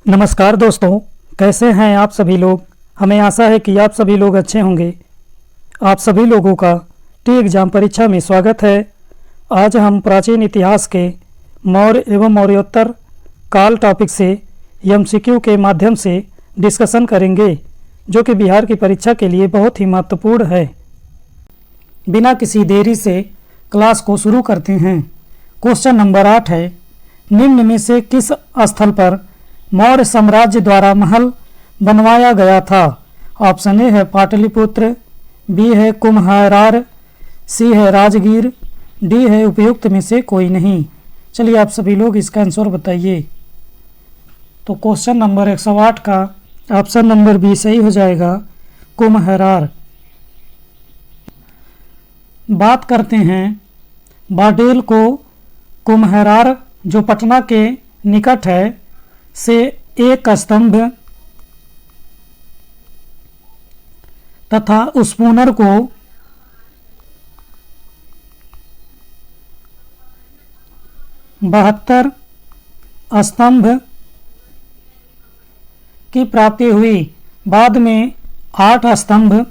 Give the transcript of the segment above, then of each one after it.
नमस्कार दोस्तों, कैसे हैं आप सभी लोग। हमें आशा है कि आप सभी लोग अच्छे होंगे। आप सभी लोगों का टी एग्ज़ाम परीक्षा में स्वागत है। आज हम प्राचीन इतिहास के मौर्य एवं मौर्योत्तर काल टॉपिक से एमसीक्यू के माध्यम से डिस्कशन करेंगे, जो कि बिहार की परीक्षा के लिए बहुत ही महत्वपूर्ण है। बिना किसी देरी से क्लास को शुरू करते हैं। क्वेश्चन नंबर 8 है, निम्न में से किस स्थल पर मौर्य साम्राज्य द्वारा महल बनवाया गया था। ऑप्शन ए है पाटलिपुत्र, बी है कुम्हरार, सी है राजगीर, डी है उपयुक्त में से कोई नहीं। चलिए आप सभी लोग इसका आंसर बताइए। तो क्वेश्चन नंबर 108 का ऑप्शन नंबर बी सही हो जाएगा, कुम्हरार। बात करते हैं बाडेल को कुम्हरार, जो पटना के निकट है, से एक स्तंभ तथा उस्पूनर को बहत्तर स्तंभ की प्राप्ति हुई। बाद में 8 स्तंभ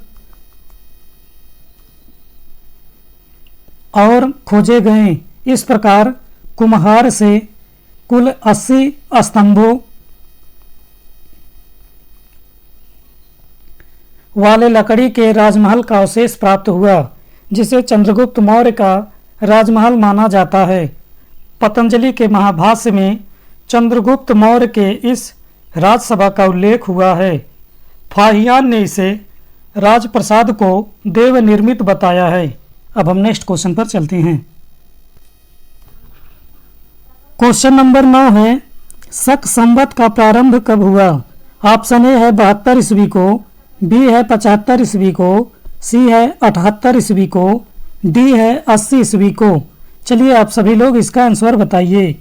और खोजे गए। इस प्रकार कुम्हार से कुल 80 स्तंभों वाले लकड़ी के राजमहल का अवशेष प्राप्त हुआ, जिसे चंद्रगुप्त मौर्य का राजमहल माना जाता है। पतंजलि के महाभाष्य में चंद्रगुप्त मौर्य के इस राजसभा का उल्लेख हुआ है। फाहियान ने इसे राजप्रसाद को देव निर्मित बताया है। अब हम नेक्स्ट क्वेश्चन पर चलते हैं। क्वेश्चन नंबर 9 है, शक संवत का प्रारंभ कब हुआ। ऑप्शन ए है 72 ईस्वी को, बी है 75 ईस्वी को, सी है 78 ईस्वी को, डी है 80 ईस्वी को। चलिए आप सभी लोग इसका आंसर बताइए।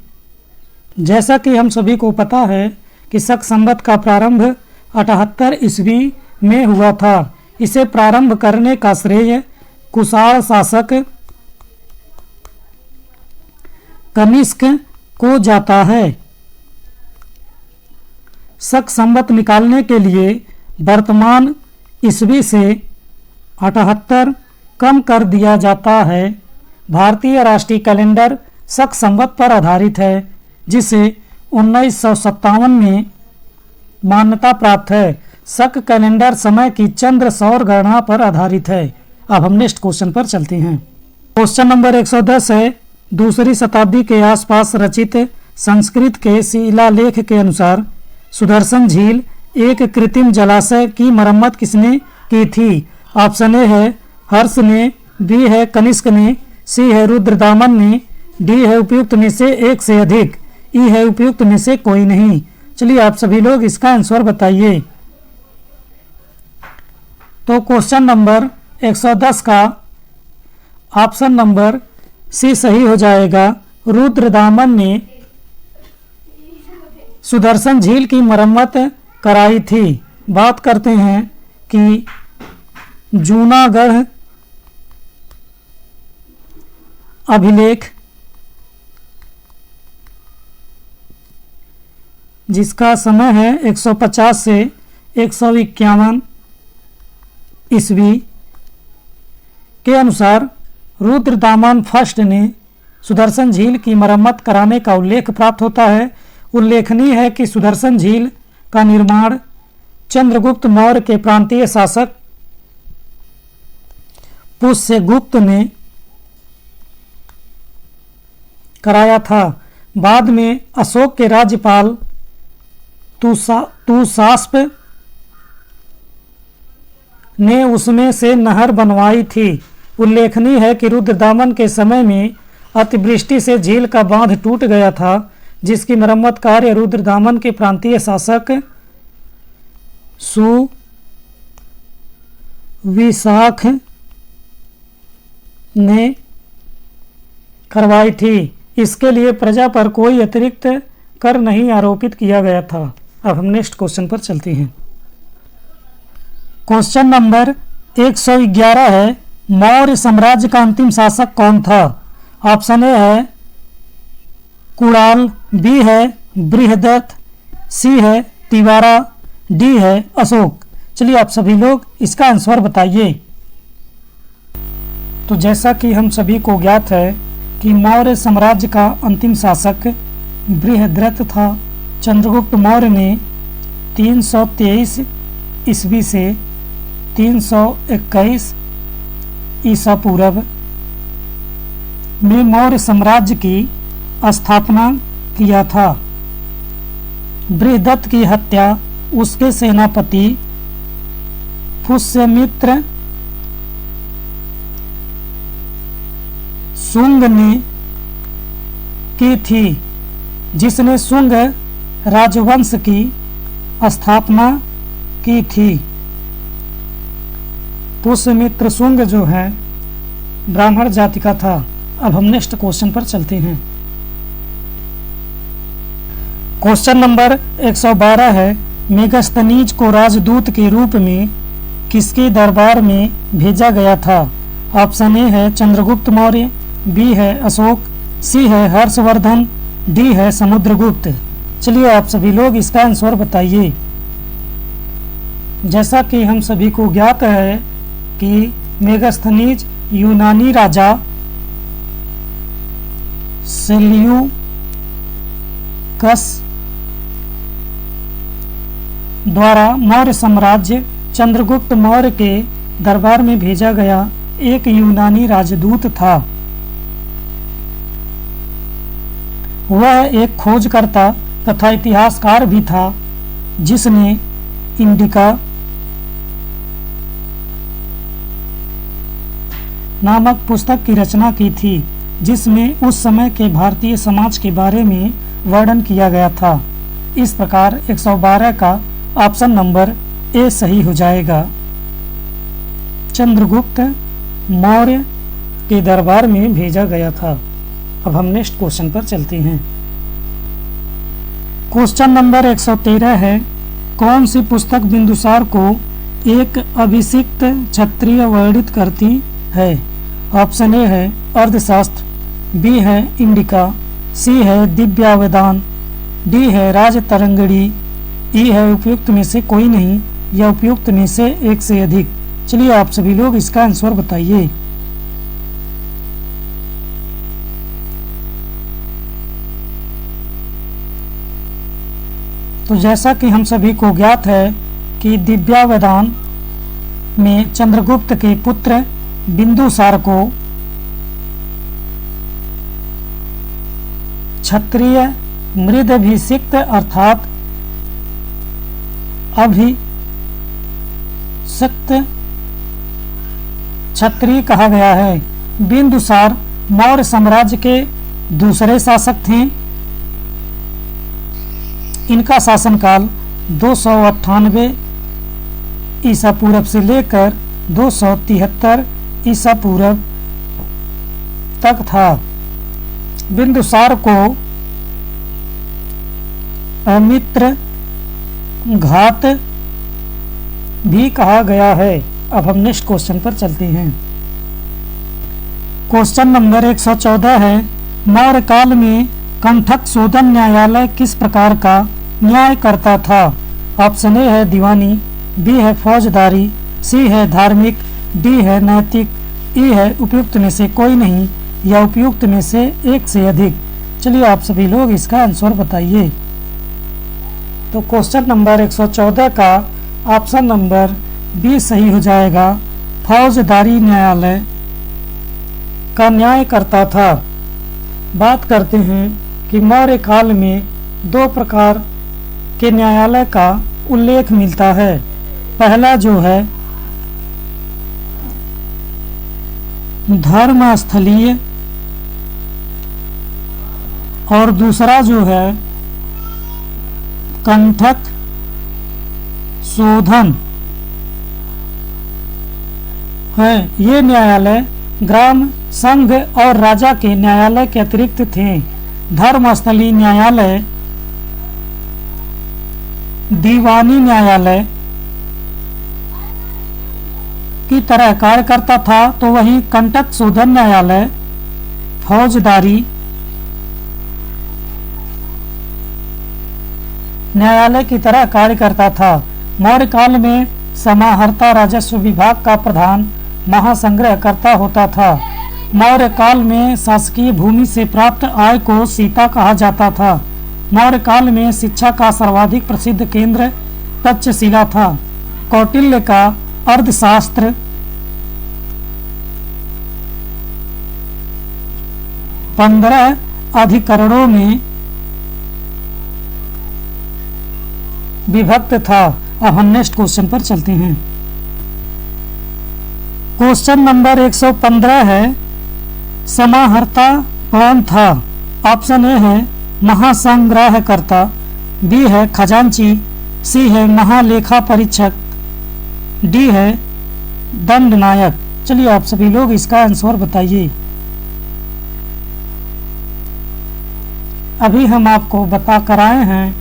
जैसा कि हम सभी को पता है कि शक संवत का प्रारंभ 78 ईस्वी में हुआ था। इसे प्रारंभ करने का श्रेय कुषाण शासक कनिष्क को जाता है। शक संवत निकालने के लिए वर्तमान ईस्वी से 78 कम कर दिया जाता है। भारतीय राष्ट्रीय कैलेंडर शक संवत पर आधारित है, जिसे 1957 में मान्यता प्राप्त है। शक कैलेंडर समय की चंद्र सौर गणना पर आधारित है। अब हम नेक्स्ट क्वेश्चन पर चलते हैं। क्वेश्चन नंबर 110 है, दूसरी शताब्दी के आसपास रचित संस्कृत के शिलालेख के अनुसार सुदर्शन झील एक कृत्रिम जलाशय की मरम्मत किसने की थी। ऑप्शन ए है हर्ष ने, बी है कनिष्क ने, सी है रुद्रदामन ने, डी है उपयुक्त में से एक से अधिक, ई है उपयुक्त में से कोई नहीं। चलिए आप सभी लोग इसका आंसर बताइए। तो क्वेश्चन नंबर 110 का ऑप्शन नंबर सी सही हो जाएगा। रुद्रदामन ने सुदर्शन झील की मरम्मत कराई थी। बात करते हैं कि जूनागढ़ अभिलेख, जिसका समय है 150 से 151 ईस्वी के अनुसार रुद्रदामन फर्स्ट ने सुदर्शन झील की मरम्मत कराने का उल्लेख प्राप्त होता है। उल्लेखनीय है कि सुदर्शन झील का निर्माण चंद्रगुप्त मौर्य के प्रांतीय शासक पुष्यगुप्त ने कराया था। बाद में अशोक के राज्यपाल तुषास्प ने उसमें से नहर बनवाई थी। उल्लेखनीय है कि रुद्रदामन के समय में अतिवृष्टि से झील का बांध टूट गया था, जिसकी मरम्मत कार्य रुद्रदामन के प्रांतीय शासक सुविशाख ने करवाई थी। इसके लिए प्रजा पर कोई अतिरिक्त कर नहीं आरोपित किया गया था। अब हम नेक्स्ट क्वेश्चन पर चलते हैं। क्वेश्चन नंबर 111 है, मौर्य साम्राज्य का अंतिम शासक कौन था। ऑप्शन ए है कुणाल, बी है बृहदत्त, सी है तिवारा, डी है अशोक। चलिए आप सभी लोग इसका आंसर बताइए। तो जैसा कि हम सभी को ज्ञात है कि मौर्य साम्राज्य का अंतिम शासक बृहद्रथ था। चंद्रगुप्त मौर्य ने 323 ईस्वी से 321 ईसा पूर्व में मौर्य साम्राज्य की स्थापना किया था। बृहद्रथ की हत्या उसके सेनापति पुष्यमित्र शुंग ने की थी, जिसने शुंग राजवंश की स्थापना की थी। पुष्यमित्र शुंग जो है ब्राह्मण जाति का था। अब हम नेक्स्ट क्वेश्चन पर चलते हैं। क्वेश्चन नंबर 112 है, मेगास्थनीज को राजदूत के रूप में किसके दरबार में भेजा गया था? ऑप्शन ए है चंद्रगुप्त मौर्य, बी है अशोक, सी है हर्षवर्धन, डी है समुद्रगुप्त। चलिए आप सभी लोग इसका आंसर बताइए। जैसा कि हम सभी को ज्ञात है कि मेगास्थनीज यूनानी राजा सेल्यूकस द्वारा मौर्य साम्राज्य चंद्रगुप्त मौर्य के दरबार में भेजा गया एक यूनानी राजदूत था। वह एक खोजकर्ता तथा इतिहासकार भी था, जिसने इंडिका नामक पुस्तक की रचना की थी, जिसमें उस समय के भारतीय समाज के बारे में वर्णन किया गया था। इस प्रकार 112 का ऑप्शन नंबर ए सही हो जाएगा। चंद्रगुप्त मौर्य के दरबार में भेजा गया था। अब हम नेक्स्ट क्वेश्चन पर चलते हैं। क्वेश्चन नंबर 113 है, कौन सी पुस्तक बिंदुसार को एक अभिषिक्त क्षत्रिय वर्णित करती है? ऑप्शन ए है अर्थशास्त्र, बी है इंडिका, सी है दिव्यावदान, डी है राजतरंगिणी, ई है उपयुक्त में से कोई नहीं या उपयुक्त में से एक से अधिक। चलिए आप सभी लोग इसका आंसर बताइए। तो जैसा कि हम सभी को ज्ञात है कि दिव्यावदान में चंद्रगुप्त के पुत्र बिंदुसार को क्षत्रिय मृदभिषिक्त अर्थात अभिषिक्त क्षत्रिय कहा गया है। बिंदुसार मौर्य साम्राज्य के दूसरे शासक थे। इनका शासनकाल 298 ईसा पूर्व से लेकर 273 ईसा पूर्व तक था। बिंदुसार को अमित्र घात भी कहा गया है। अब हम नेक्स्ट क्वेश्चन पर चलते हैं। क्वेश्चन नंबर 114 है, मौर्य काल में कंठक शोधन न्यायालय किस प्रकार का न्याय करता था? ऑप्शन ए है दीवानी, बी है फौजदारी, सी है धार्मिक, डी है नैतिक, ई है उपयुक्त में से कोई नहीं या उपयुक्त में से एक से अधिक। चलिए आप सभी लोग इसका आंसर बताइए। तो क्वेश्चन नंबर 114 का ऑप्शन नंबर बी सही हो जाएगा। फौजदारी न्यायालय का न्याय करता था। बात करते हैं कि मौर्य काल में दो प्रकार के न्यायालय का उल्लेख मिलता है। पहला जो है धर्मस्थलीय और दूसरा जो है कंठक शोधन है। ये न्यायालय ग्राम संघ और राजा के न्यायालय के अतिरिक्त थे। धर्मस्थलीय न्यायालय दीवानी न्यायालय की तरह कार्य करता था, तो वहीं कंटक शोधन न्यायालय फौजदारी न्यायालय की तरह कार्य करता था। मौर्य काल में समाहर्ता राजस्व विभाग का प्रधान महासंग्रह करता होता था। मौर्य काल में शासकीय भूमि से प्राप्त आय को सीता कहा जाता था। मौर्य काल में शिक्षा का सर्वाधिक प्रसिद्ध केंद्र तक्षशिला था। कौटिल्य का अर्थशास्त्र 15 अधिकरणों में विभक्त था। अब हम नेक्स्ट क्वेश्चन पर चलते हैं। क्वेश्चन नंबर 115 है, समाहर्ता कौन था? ऑप्शन ए है महासंग्रहकर्ता, बी है खजांची, सी है महालेखा परीक्षक, डी है दंडनायक। चलिए आप सभी लोग इसका आंसर बताइए। अभी हम आपको बता कर आए हैं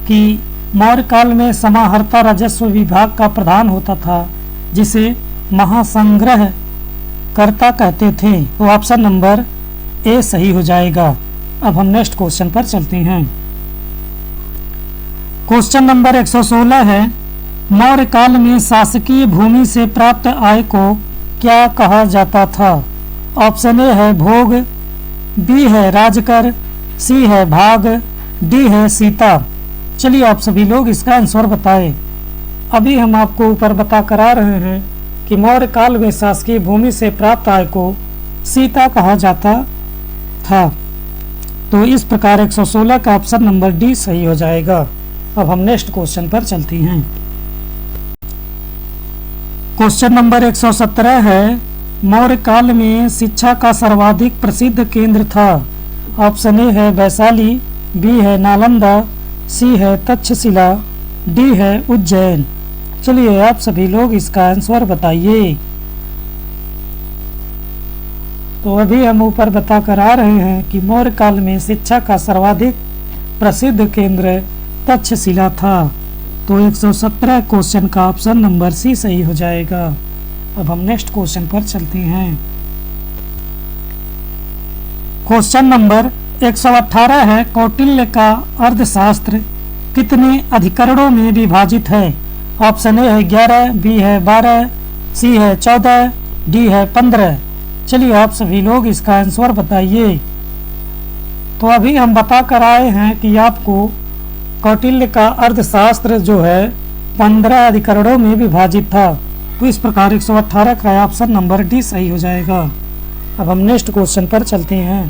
कि मौर्य काल में समाहर्ता राजस्व विभाग का प्रधान होता था, जिसे महासंग्रह कर्ता कहते थे। तो ऑप्शन नंबर ए सही हो जाएगा। अब हम नेक्स्ट क्वेश्चन पर चलते हैं। क्वेश्चन नंबर 116 है, मौर्य काल में शासकीय भूमि से प्राप्त आय को क्या कहा जाता था? ऑप्शन ए है भोग, बी है राजकर, सी है भाग, डी है सीता। चलिए आप सभी लोग इसका आंसर बताएं। अभी हम आपको ऊपर बता कर आ रहे हैं कि मौर्य काल में शासकीय भूमि से प्राप्त आय को सीता कहा जाता था। तो इस प्रकार 116 का ऑप्शन नंबर डी सही हो जाएगा। अब हम नेक्स्ट क्वेश्चन पर चलते हैं। क्वेश्चन नंबर 117 है, मौर्य काल में शिक्षा का सर्वाधिक प्रसिद्ध केंद्र था। ऑप्शन ए है वैशाली, बी है नालंदा, सी है तक्षशिला, डी है उज्जैन। चलिए आप सभी लोग इसका आंसर बताइए। तो अभी हम ऊपर बता कर आ रहे हैं कि मौर्य काल में शिक्षा का सर्वाधिक प्रसिद्ध केंद्र तक्षशिला था। तो 117 क्वेश्चन का ऑप्शन नंबर सी सही हो जाएगा। अब हम नेक्स्ट क्वेश्चन पर चलते हैं। क्वेश्चन नंबर 118 है, कौटिल्य का अर्थशास्त्र कितने अधिकरणों में विभाजित है? ऑप्शन ए है 11, बी है 12, सी है 14, डी है 15। चलिए आप सभी लोग इसका आंसर बताइए। तो अभी हम बता कर आए हैं कि आपको कौटिल्य का अर्थशास्त्र जो है 15 अधिकरणों में विभाजित था। तो इस प्रकार 118 का ऑप्शन नंबर डी सही हो जाएगा। अब हम नेक्स्ट क्वेश्चन पर चलते हैं।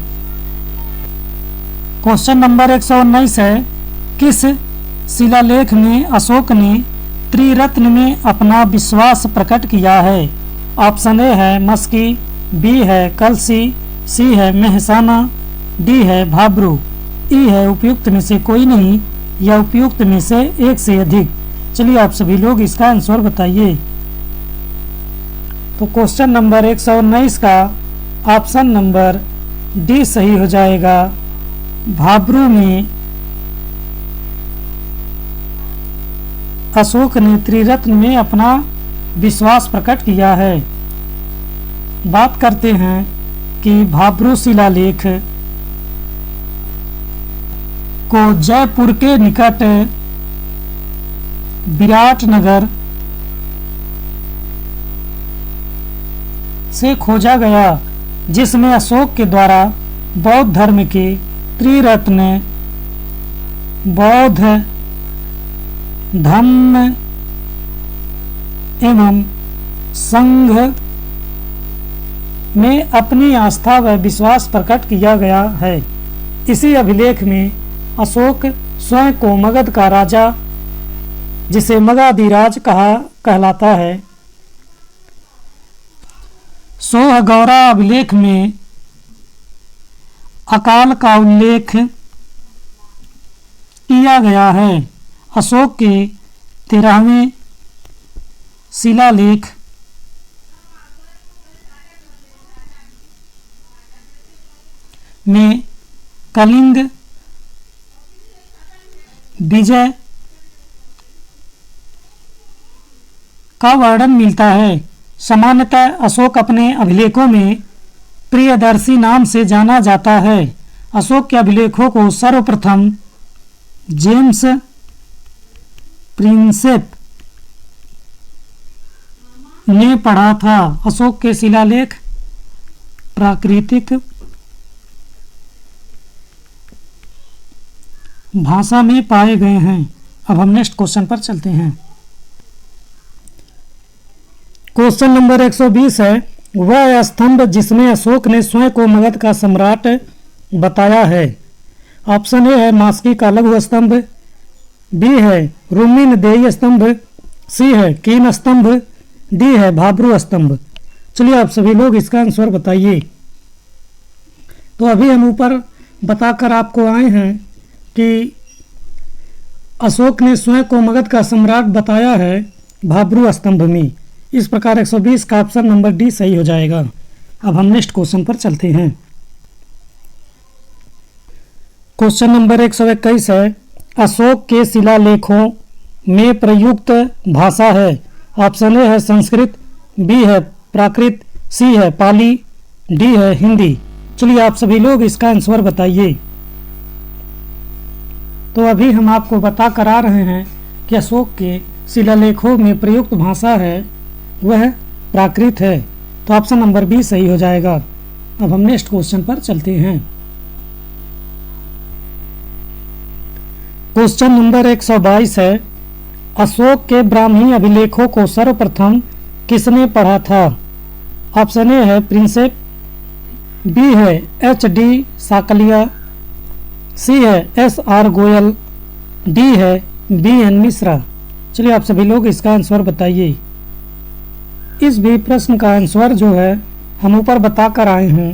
क्वेश्चन नंबर 119 है, किस शिलालेख में अशोक ने त्रिरत्न में अपना विश्वास प्रकट किया है? ऑप्शन ए है मस्की, बी है कलसी, सी है मेहसाना, डी है भाब्रू, ई है उपयुक्त में से कोई नहीं या उपयुक्त में से एक से अधिक। चलिए आप सभी लोग इसका आंसर बताइए। तो क्वेश्चन नंबर 119 का ऑप्शन नंबर डी सही हो जाएगा। भाब्रू में अशोक ने त्रिरत्न में अपना विश्वास प्रकट किया है। बात करते हैं कि भाब्रू शिलालेख को जयपुर के निकट विराटनगर से खोजा गया, जिसमें अशोक के द्वारा बौद्ध धर्म के त्रिरत्न बौद्ध धम्म एवं संघ में अपनी आस्था व विश्वास प्रकट किया गया है। इसी अभिलेख में अशोक स्वयं को मगध का राजा, जिसे मगधाधिराज कहलाता है, सोहगौरा अभिलेख में अकाल का उल्लेख किया गया है। अशोक के 13वें शिलालेख में कलिंग विजय का वर्णन मिलता है। सामान्यतः अशोक अपने अभिलेखों में प्रियदर्शी नाम से जाना जाता है। अशोक के अभिलेखों को सर्वप्रथम जेम्स प्रिंसेप ने पढ़ा था। अशोक के शिलालेख प्राकृतिक भाषा में पाए गए हैं। अब हम नेक्स्ट क्वेश्चन पर चलते हैं। क्वेश्चन नंबर 120 है, वह स्तंभ जिसमें अशोक ने स्वयं को मगध का सम्राट बताया है। ऑप्शन ए है मास्की का लघु स्तंभ, बी है रूमिनदेयी स्तंभ, सी है कीन स्तंभ, डी है भाब्रू स्तंभ। चलिए आप सभी लोग इसका आंसर बताइए। तो अभी हम ऊपर बताकर आपको आए हैं कि अशोक ने स्वयं को मगध का सम्राट बताया है भाब्रू स्तंभ में। इस प्रकार 120 का ऑप्शन नंबर डी सही हो जाएगा। अब हम नेक्स्ट क्वेश्चन पर चलते हैं। क्वेश्चन नंबर 121 है, अशोक के शिलालेखों में प्रयुक्त भाषा है। ऑप्शन ए है संस्कृत, बी है प्राकृत, सी है पाली, डी है हिंदी। चलिए आप सभी लोग इसका आंसर बताइए। तो अभी हम आपको बता कर आ रहे हैं कि अशोक के शिलालेखों में प्रयुक्त भाषा है वह प्राकृत है। तो ऑप्शन नंबर बी सही हो जाएगा। अब हम नेक्स्ट क्वेश्चन पर चलते हैं। क्वेश्चन नंबर 122 है, अशोक के ब्राह्मी अभिलेखों को सर्वप्रथम किसने पढ़ा था। ऑप्शन ए है प्रिंसेप, बी है एच.डी. साकलिया, सी है एस.आर. गोयल, डी है बी.एन. मिश्रा। चलिए आप सभी लोग इसका आंसर बताइए। इस भी प्रश्न का आंसर जो है हम ऊपर बता कर आए हैं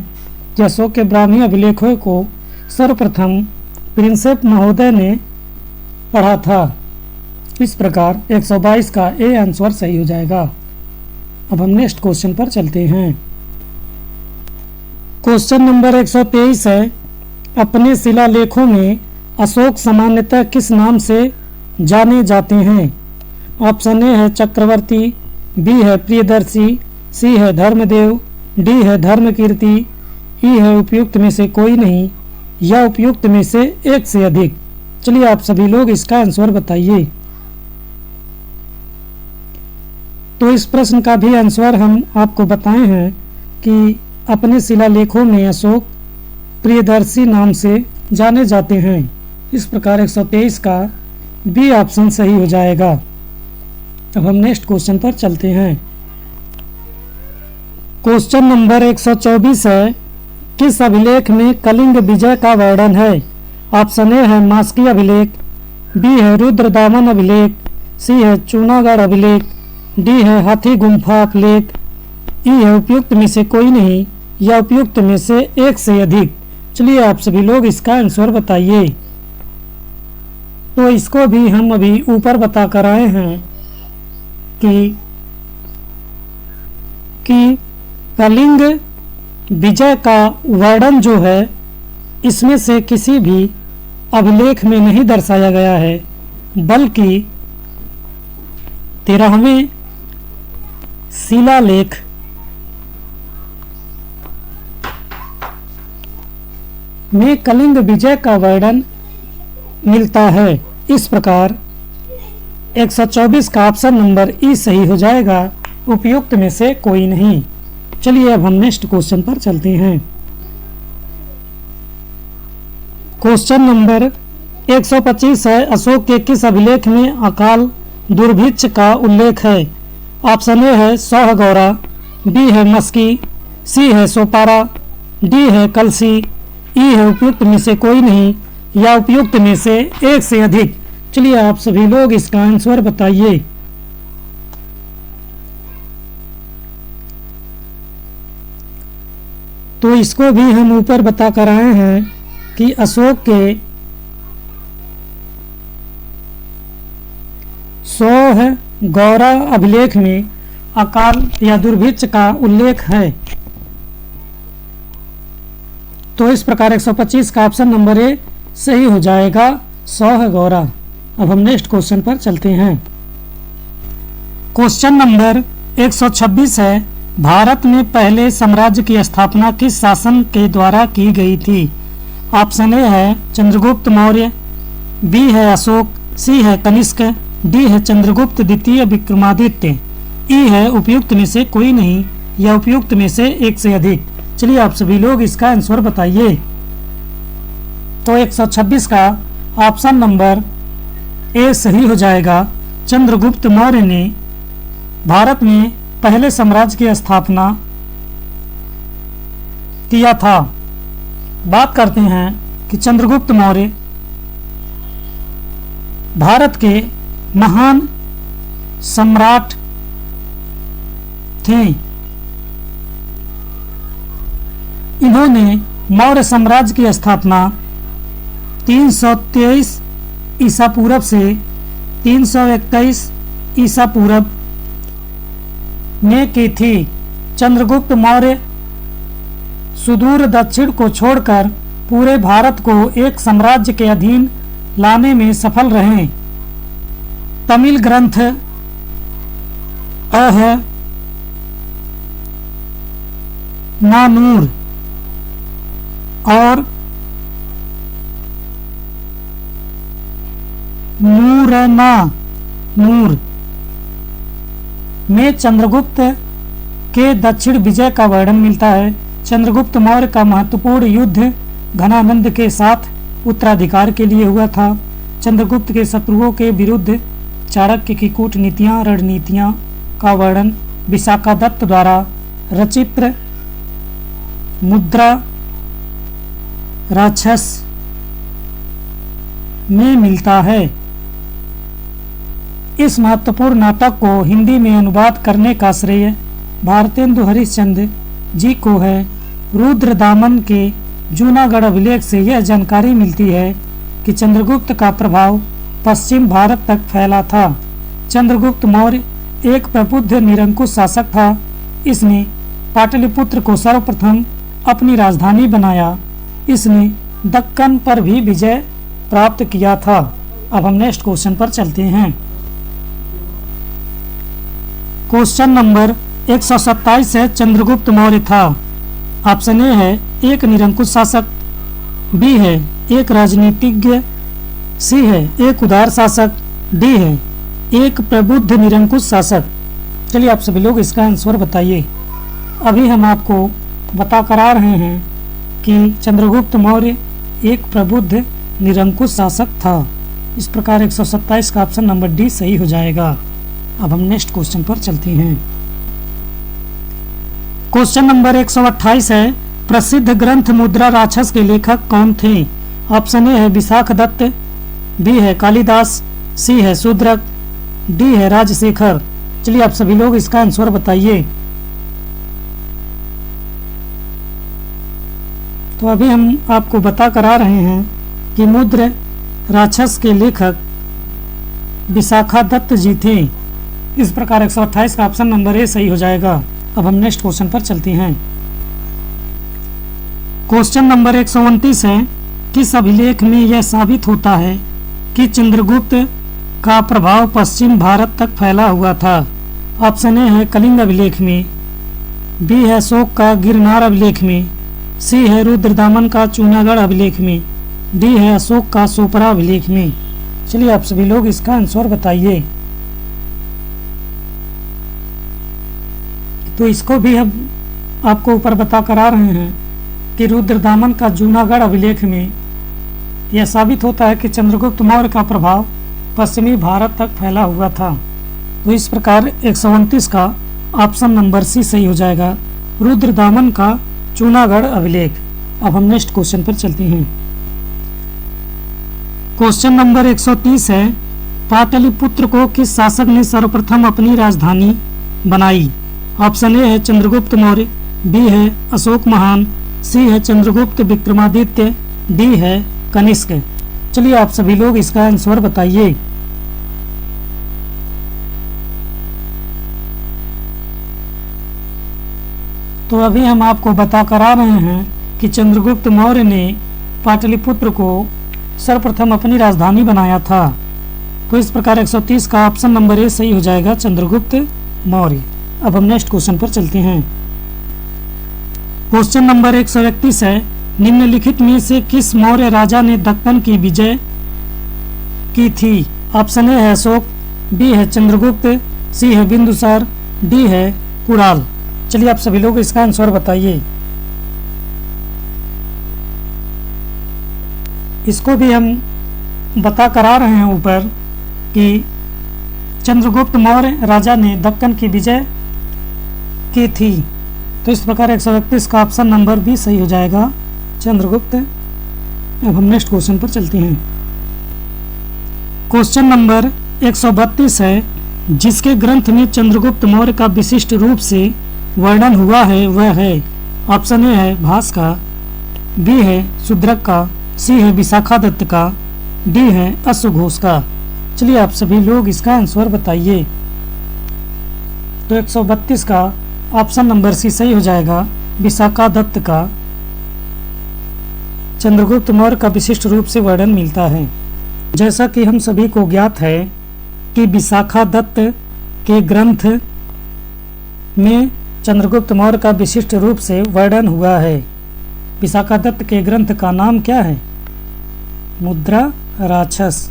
कि अशोक के ब्राह्मी अभिलेखों को सर्वप्रथम प्रिंसेप महोदय ने पढ़ा था। इस प्रकार 122 का ए आंसर सही हो जाएगा। अब हम नेक्स्ट क्वेश्चन पर चलते हैं। क्वेश्चन नंबर 123 है, अपने शिलालेखों में अशोक सामान्यतः किस नाम से जाने जाते हैं। ऑप्शन ए है चक्रवर्ती, बी है प्रियदर्शी, सी है धर्मदेव, डी है धर्मकीर्ति, ई है उपयुक्त में से कोई नहीं, या उपयुक्त में से एक से अधिक। चलिए आप सभी लोग इसका आंसर बताइए। तो इस प्रश्न का भी आंसर हम आपको बताए हैं कि अपने शिलालेखों में अशोक प्रियदर्शी नाम से जाने जाते हैं। इस प्रकार 123 का बी ऑप्शन सही हो जाएगा। अब हम नेक्स्ट क्वेश्चन पर चलते हैं। क्वेश्चन नंबर 124 है, किस अभिलेख में कलिंग विजय का वर्णन है। ऑप्शन ए है मास्की अभिलेख, बी है रुद्रदामन अभिलेख, सी है चूनागढ़ अभिलेख, डी है हाथी गुम्फा अभिलेख, ई है उपयुक्त में से कोई नहीं, या उपयुक्त में से एक से अधिक। चलिए आप सभी लोग इसका आंसर बताइए। तो इसको भी हम अभी ऊपर बता कर आए हैं कि कलिंग विजय का वर्णन जो है इसमें से किसी भी अभिलेख में नहीं दर्शाया गया है, बल्कि 13वें शिलालेख में कलिंग विजय का वर्णन मिलता है। इस प्रकार 124 का ऑप्शन नंबर ई सही हो जाएगा, उपयुक्त में से कोई नहीं। चलिए अब हम नेक्स्ट क्वेश्चन पर चलते हैं। क्वेश्चन नंबर 125 है, अशोक के किस अभिलेख में अकाल दुर्भिक्ष का उल्लेख है। ऑप्शन ए है सौहगौरा, बी है मस्की, सी है सोपारा, डी है कलसी, ई है उपयुक्त में से कोई नहीं, या उपयुक्त में से एक से अधिक। चलिए आप सभी लोग इसका आंसर बताइए। तो इसको भी हम ऊपर बता कर आए हैं कि अशोक के 100 गौरा अभिलेख में अकाल या दुर्भिक्ष का उल्लेख है। तो इस प्रकार 125 का ऑप्शन नंबर ए सही हो जाएगा, 100 गौरा। अब हम नेक्स्ट क्वेश्चन पर चलते हैं। क्वेश्चन नंबर 126 है, भारत में पहले साम्राज्य की स्थापना किस शासन के द्वारा की गई थी। ऑप्शन ए है चंद्रगुप्त मौर्य, बी है अशोक, सी है कनिष्क, डी है चंद्रगुप्त द्वितीय विक्रमादित्य, ई है उपयुक्त में से कोई नहीं या उपयुक्त में से एक से अधिक। चलिए आप सभी लोग इसका आंसर बताइए। तो 126 का ऑप्शन नंबर ए सही हो जाएगा। चंद्रगुप्त मौर्य ने भारत में पहले साम्राज्य की स्थापना किया था। बात करते हैं कि चंद्रगुप्त मौर्य भारत के महान सम्राट थे। इन्होंने मौर्य साम्राज्य की स्थापना 323 ईसा पूर्व से 321 ईसा पूर्व में की थी। चंद्रगुप्त मौर्य सुदूर दक्षिण को छोड़कर पूरे भारत को एक साम्राज्य के अधीन लाने में सफल रहे। तमिल ग्रंथ है नानूर और नूर में चंद्रगुप्त के दक्षिण विजय का वर्णन मिलता है। चंद्रगुप्त मौर्य का महत्वपूर्ण युद्ध घनानंद के साथ उत्तराधिकार के लिए हुआ था। चंद्रगुप्त के शत्रुओं के विरुद्ध चाणक्य की कूटनीतियां रणनीतियां का वर्णन विशाखादत्त द्वारा रचित मुद्रा राक्षस में मिलता है। इस महत्वपूर्ण नाटक को हिंदी में अनुवाद करने का श्रेय भारतेंदु हरिश्चंद्र जी को है। रुद्रदामन के जूनागढ़ अभिलेख से यह जानकारी मिलती है कि चंद्रगुप्त का प्रभाव पश्चिम भारत तक फैला था। चंद्रगुप्त मौर्य एक प्रबुद्ध निरंकुश शासक था। इसने पाटलिपुत्र को सर्वप्रथम अपनी राजधानी बनाया। इसने दक्कन पर भी विजय प्राप्त किया था। अब हम नेक्स्ट क्वेश्चन पर चलते हैं। क्वेश्चन नंबर 127 है चंद्रगुप्त मौर्य था। ऑप्शन ए है एक निरंकुश शासक, बी है एक राजनीतिज्ञ, सी है एक उदार शासक, डी है एक प्रबुद्ध निरंकुश शासक। चलिए आप सभी लोग इसका आंसर बताइए। अभी हम आपको बता करा रहे हैं कि चंद्रगुप्त मौर्य एक प्रबुद्ध निरंकुश शासक था। इस प्रकार 127 का ऑप्शन नंबर डी सही हो जाएगा। अब हम नेक्स्ट क्वेश्चन पर चलते हैं। क्वेश्चन नंबर 128 है प्रसिद्ध ग्रंथ मुद्रा राक्षस के लेखक कौन थे। ऑप्शन ए है विशाखदत्त, बी है कालिदास, सी है शूद्रक, डी है राजशेखर। चलिए आप सभी लोग इसका आंसर बताइए। तो अभी हम आपको बता करा रहे हैं कि मुद्रा राक्षस के लेखक विशाखादत्त जी थे। इस प्रकार 128 का ऑप्शन नंबर ए सही हो जाएगा। अब हम नेक्स्ट क्वेश्चन पर चलते हैं। क्वेश्चन नंबर 129 है किस अभिलेख में यह साबित होता है कि चंद्रगुप्त का प्रभाव पश्चिम भारत तक फैला हुआ था। ऑप्शन ए है कलिंग अभिलेख में, बी है अशोक का गिरनार अभिलेख में, सी है रुद्रदामन का जूनागढ़ अभिलेख में, डी है अशोक का सोपरा अभिलेख में। चलिए आप सभी लोग इसका आंसर बताइए। तो इसको भी हम आपको ऊपर बता करा रहे हैं कि रुद्रदामन का जूनागढ़ अभिलेख में यह साबित होता है कि चंद्रगुप्त मौर्य का प्रभाव पश्चिमी भारत तक फैला हुआ था। तो इस प्रकार 129 का ऑप्शन नंबर सी सही हो जाएगा, रुद्रदामन का जूनागढ़ अभिलेख। अब हम नेक्स्ट क्वेश्चन पर चलते हैं। क्वेश्चन नंबर 130 है पाटलिपुत्र को किस शासक ने सर्वप्रथम अपनी राजधानी बनाई। ऑप्शन ए है चंद्रगुप्त मौर्य, बी है अशोक महान, सी है चंद्रगुप्त विक्रमादित्य, डी है कनिष्क। चलिए आप सभी लोग इसका आंसर बताइए। तो अभी हम आपको बता करा रहे हैं कि चंद्रगुप्त मौर्य ने पाटलिपुत्र को सर्वप्रथम अपनी राजधानी बनाया था। तो इस प्रकार 130 का ऑप्शन नंबर ए सही हो जाएगा, चंद्रगुप्त मौर्य। अब हम नेक्स्ट क्वेश्चन पर चलते हैं। क्वेश्चन नंबर 131 है निम्नलिखित में से किस मौर्य राजा ने दक्कन की विजय की थी। ऑप्शन ए है अशोक, बी है चंद्रगुप्त, सी है बिंदुसार, डी है कुणाल। चलिए आप सभी लोग इसका आंसर बताइए। इसको भी हम बता करा रहे हैं ऊपर कि चंद्रगुप्त मौर्य राजा ने दक्कन की विजय की थी। तो इस प्रकार 131 का ऑप्शन नंबर बी सही हो जाएगा, चंद्रगुप्त। अब हम नेक्स्ट क्वेश्चन पर चलते हैं। क्वेश्चन नंबर 132 है, जिसके ग्रंथ में चंद्रगुप्त मौर्य का विशिष्ट रूप से वर्णन हुआ है वह है। ऑप्शन ए है भास का, बी है शूद्रक का, सी है विशाखादत्त का, डी है अश्वघोष का। चलिए आप सभी लोग इसका आंसर बताइए। तो 132 का ऑप्शन नंबर सी सही हो जाएगा, विशाखादत्त का। चंद्रगुप्त मौर्य का विशिष्ट रूप से वर्णन मिलता है। जैसा कि हम सभी को ज्ञात है कि विशाखादत्त के ग्रंथ में चंद्रगुप्त मौर्य का विशिष्ट रूप से वर्णन हुआ है। विशाखादत्त के ग्रंथ का नाम क्या है? मुद्रा राक्षस।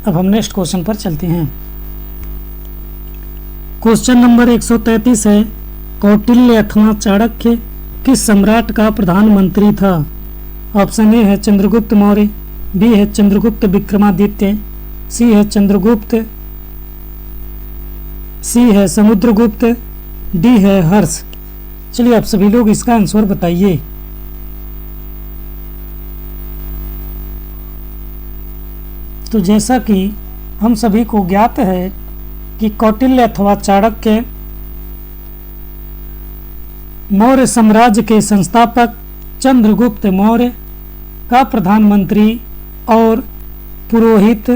अब हम नेक्स्ट क्वेश्चन पर चलते हैं। क्वेश्चन नंबर 133 है, कौटिल्य अथवा चाणक्य किस सम्राट का प्रधानमंत्री था? ऑप्शन ए है चंद्रगुप्त मौर्य, बी है चंद्रगुप्त विक्रमादित्य, सी है चंद्रगुप्त, सी है समुद्रगुप्त, डी है हर्ष। चलिए आप सभी लोग इसका आंसर बताइए। तो जैसा कि हम सभी को ज्ञात है कि कौटिल्य अथवा चाणक्य मौर्य साम्राज्य के संस्थापक चंद्रगुप्त मौर्य का प्रधानमंत्री और पुरोहित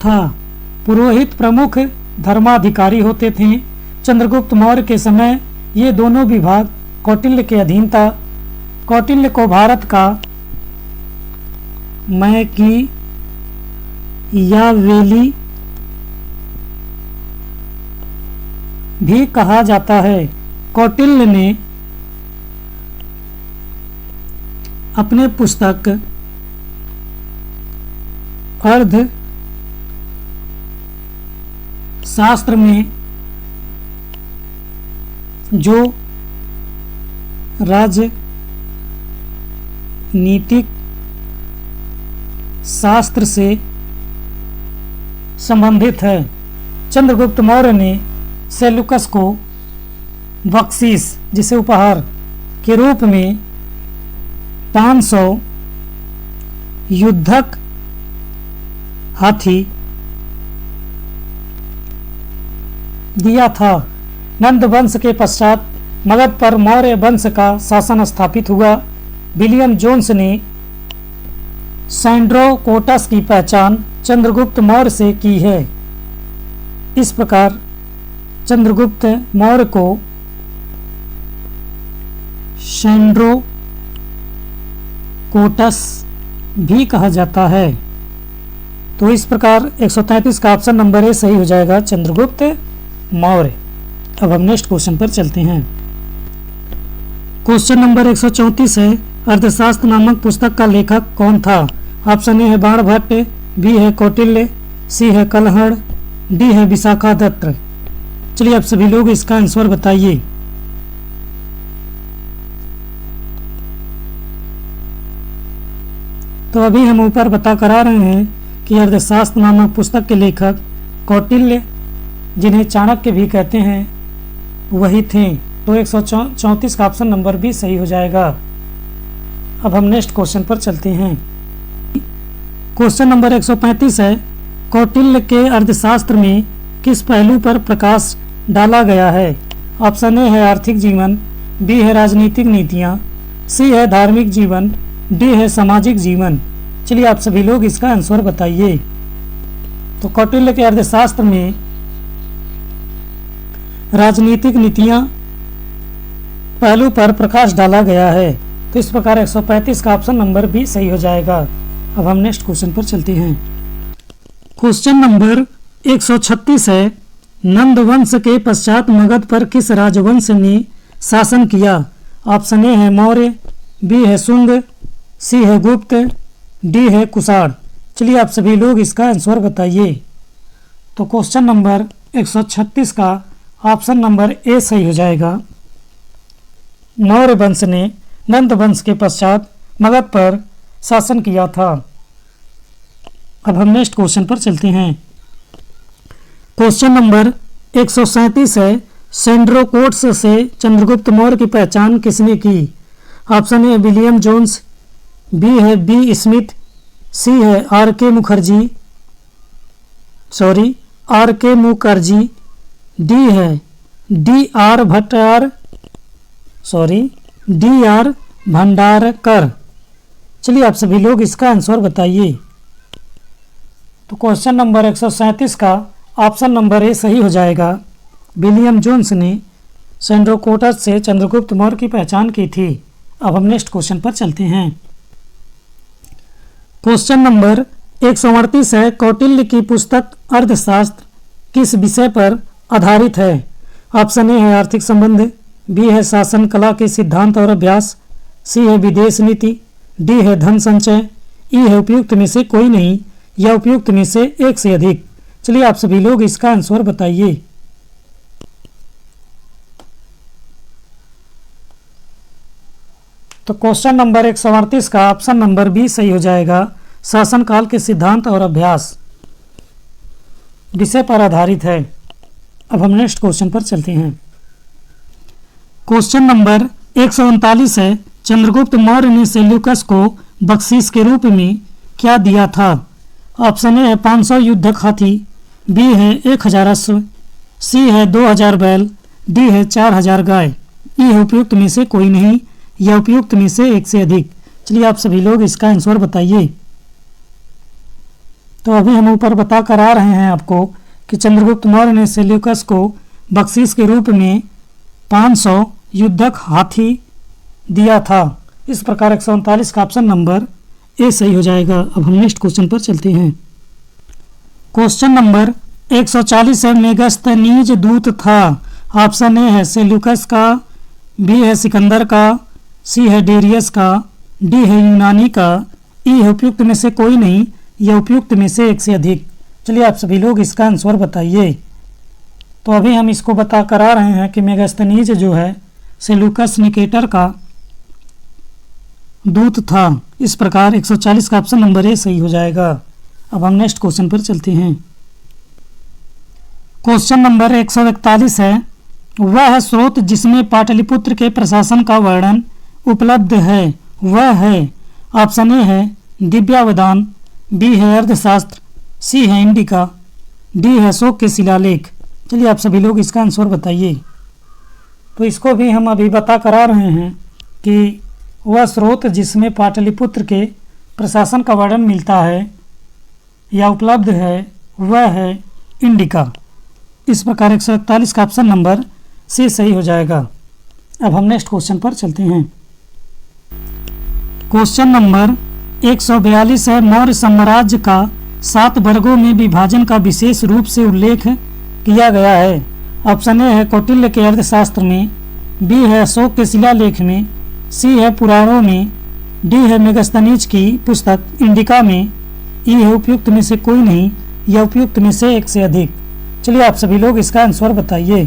था। पुरोहित प्रमुख धर्माधिकारी होते थे। चंद्रगुप्त मौर्य के समय ये दोनों विभाग कौटिल्य के अधीन था। कौटिल्य को भारत का मैकी या वेली भी कहा जाता है। कौटिल्य ने अपने पुस्तक अर्ध शास्त्र में जो राजनीतिक शास्त्र से संबंधित है, चंद्रगुप्त मौर्य ने सेल्यूकस को बख्शीश जिसे उपहार के रूप में 500 युद्धक हाथी दिया था। नंद वंश के पश्चात मगध पर मौर्य वंश का शासन स्थापित हुआ। विलियम जोन्स ने सैंड्रोकोटस की पहचान चंद्रगुप्त मौर्य से की है। इस प्रकार चंद्रगुप्त मौर्य को सैंड्रोकोटस भी कहा जाता है। तो इस प्रकार 133 का ऑप्शन नंबर ए सही हो जाएगा, चंद्रगुप्त मौर्य। अब हम नेक्स्ट क्वेश्चन पर चलते हैं। क्वेश्चन नंबर 134 है, अर्थशास्त्र नामक पुस्तक का लेखक कौन था? ऑप्शन ए है बाणभट्ट, बी है कौटिल्य, सी है कलहड़, डी है विशाखादत्त। चलिए आप सभी लोग इसका आंसर बताइए। तो अभी हम ऊपर बता करा रहे हैं कि अर्थशास्त्र नामक पुस्तक के लेखक कौटिल्य, जिन्हें चाणक्य भी कहते हैं, वही थे। तो 134 का ऑप्शन नंबर बी सही हो जाएगा। अब हम नेक्स्ट क्वेश्चन पर चलते हैं। क्वेश्चन नंबर 135 है, कौटिल्य के अर्थशास्त्र में किस पहलू पर प्रकाश डाला गया है? ऑप्शन ए है आर्थिक जीवन, बी है राजनीतिक नीतियाँ, सी है धार्मिक जीवन, डी है सामाजिक जीवन। चलिए आप सभी लोग इसका आंसर बताइए। तो कौटिल्य के अर्थशास्त्र में राजनीतिक नीतियाँ पहलू पर प्रकाश डाला गया है। तो इस प्रकार 135 का ऑप्शन नंबर बी सही हो जाएगा। अब हम नेक्स्ट क्वेश्चन पर चलते हैं। क्वेश्चन नंबर 136 है, नंद वंश के पश्चात मगध पर किस राजवंश ने शासन किया? ऑप्शन ए है मौर्य, बी है शुंग, सी है गुप्त, डी है कुषाण। चलिए आप सभी लोग इसका आंसर बताइए। तो क्वेश्चन नंबर 136 का ऑप्शन नंबर ए सही हो जाएगा। मौर्य वंश ने नंद वंश के पश्चात मगध पर शासन किया था। अब हम नेक्स्ट क्वेश्चन पर चलते हैं। क्वेश्चन नंबर 137 है, सेंड्रोकोट्स से चंद्रगुप्त मौर्य की पहचान किसने की? Option A William Jones, B है बी स्मिथ, सी है आर के मुखर्जी, डी है डी आर भंडारकर। चलिए आप सभी लोग इसका आंसर बताइए। तो क्वेश्चन नंबर 137 का ऑप्शन नंबर ए सही हो जाएगा। विलियम जोन्स ने सेंड्रोकोटस से चंद्रगुप्त मौर्य की पहचान की थी। अब हम नेक्स्ट क्वेश्चन पर चलते हैं। क्वेश्चन नंबर 138 है, कौटिल्य की पुस्तक अर्थशास्त्र किस विषय पर आधारित है? ऑप्शन ए है आर्थिक संबंध, बी है शासन कला के सिद्धांत और अभ्यास, सी है विदेश नीति, डी है धन संचय, ई है उपयुक्त में से कोई नहीं या उपयुक्त में से एक से अधिक। चलिए आप सभी लोग इसका आंसर बताइए। तो क्वेश्चन नंबर 138 का ऑप्शन नंबर बी सही हो जाएगा। शासनकाल के सिद्धांत और अभ्यास विषय पर आधारित है। अब हम नेक्स्ट क्वेश्चन पर चलते हैं। क्वेश्चन नंबर 139 है, चंद्रगुप्त मौर्य ने सेल्यूकस को बख्शीश के रूप में क्या दिया था? ऑप्शन ए है 500 युद्धक हाथी, बी है 1000 अश्व, सी है 2000 बैल, डी है 4000 गाय, ई है उपयुक्त में से कोई नहीं या उपयुक्त में से एक से अधिक। चलिए आप सभी लोग इसका आंसर बताइए। तो अभी हम ऊपर बता कर आ रहे हैं आपको कि चंद्रगुप्त मौर्य ने सेल्यूकस को बख्शीश के रूप में 500 युद्धक हाथी दिया था। इस प्रकार 139 का ऑप्शन नंबर ए सही हो जाएगा। अब हम नेक्स्ट क्वेश्चन पर चलते हैं। क्वेश्चन नंबर 140 है, मेगस्थनीज दूत था। ऑप्शन ए है सेल्यूकस का, बी है सिकंदर का, सी है डेरियस का, डी है यूनानी का, ई है उपयुक्त में से कोई नहीं या उपयुक्त में से एक से अधिक। चलिए आप सभी लोग इसका आंसर बताइए। तो अभी हम इसको बता कर आ रहे हैं कि मेगस्थनीज जो है सेल्यूकस निकेटर का दूत था। इस प्रकार 140 का ऑप्शन नंबर ए सही हो जाएगा। अब हम नेक्स्ट क्वेश्चन पर चलते हैं। क्वेश्चन नंबर 141 है, वह स्रोत जिसमें पाटलिपुत्र के प्रशासन का वर्णन उपलब्ध है वह है? ऑप्शन ए है दिव्यावदान, बी है अर्थशास्त्र, सी है इंडिका, डी है अशोक के शिलालेख। चलिए आप सभी लोग इसका आंसर बताइए। तो इसको भी हम अभी बता करा रहे हैं कि वह स्रोत जिसमें पाटलिपुत्र के प्रशासन का वर्णन मिलता है या उपलब्ध है वह है इंडिका। इस प्रकार 141 का ऑप्शन नंबर सी सही हो जाएगा। अब हम नेक्स्ट क्वेश्चन पर चलते हैं। क्वेश्चन नंबर 142 है, मौर्य साम्राज्य का 7 वर्गों में विभाजन का विशेष रूप से उल्लेख किया गया है। ऑप्शन ए है कौटिल्य के अर्थशास्त्र में, बी है अशोक के शिलालेख में, सी है पुराणों में, डी है मेगस्थनीज की पुस्तक इंडिका में, ई है उपयुक्त में से कोई नहीं या उपयुक्त में से एक से अधिक। चलिए आप सभी लोग इसका आंसर बताइए।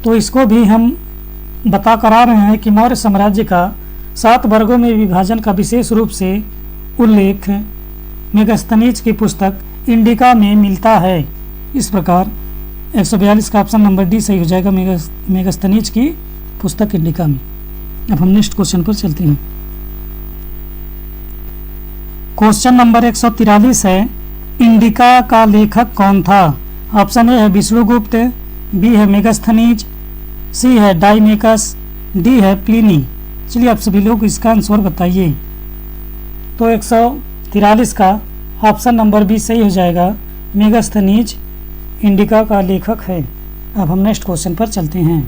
तो इसको भी हम बता करा रहे हैं कि मौर्य साम्राज्य का 7 वर्गों में विभाजन का विशेष रूप से उल्लेख मेगस्थनीज की पुस्तक इंडिका में मिलता है। इस प्रकार 142 का ऑप्शन नंबर डी सही हो जाएगा, मेगस्थनीज की पुस्तक इंडिका में। अब हम नेक्स्ट क्वेश्चन पर चलते हैं। क्वेश्चन नंबर 143 है, इंडिका का लेखक कौन था? ऑप्शन ए है विष्णुगुप्त, बी है मेगस्थनीज, सी है डाइमेकस, डी है प्लिनी। चलिए आप सभी लोग इसका आंसर बताइए। तो 143 का ऑप्शन नंबर बी सही हो जाएगा, मेगस्थनीज इंडिका का लेखक है। अब हम नेक्स्ट क्वेश्चन पर चलते हैं।